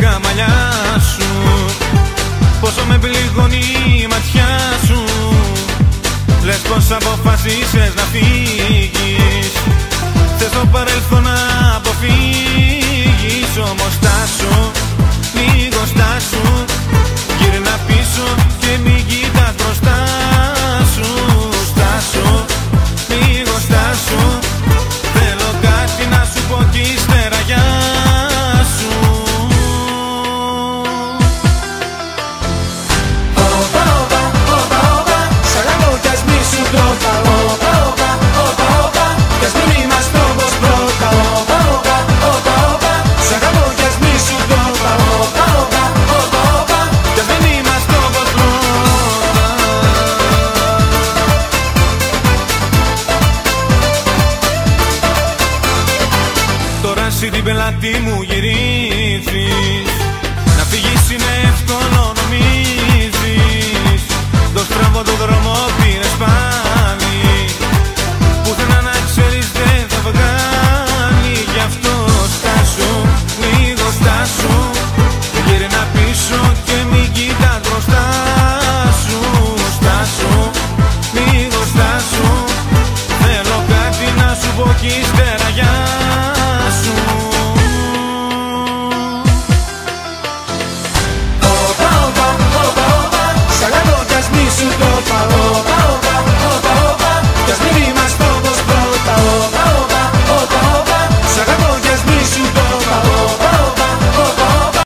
λίγα μαλλιά σου. Πόσο με πληγώνει η ματιά σου. Λες πως αποφασίσες να φύγεις. Θες το παρελθόν να αποφύγεις. Όμως στάσου, λίγο στάσου. Γύρνα πίσω και μην κοιτάς μπροστά σου. Στάσου, λίγο στάσου. Θέλω κάτι να σου πω κι ύστερα γεια σου. Όπα, όπα, όπα, όπα, σ' αγαπώ κι ας μη σου το είπα. Όπα, όπα, όπα, όπα, κι ας μην είμαστε όπως πρώτα. Όπα, όπα, όπα, όπα, σ' αγαπώ κι ας μη σου το είπα. Όπα, όπα, όπα, όπα, κι ας μην είμαστε όπως πρώτα. Τώρα εσύ την πελάτη μου γυρίζεις. Να φύγεις είναι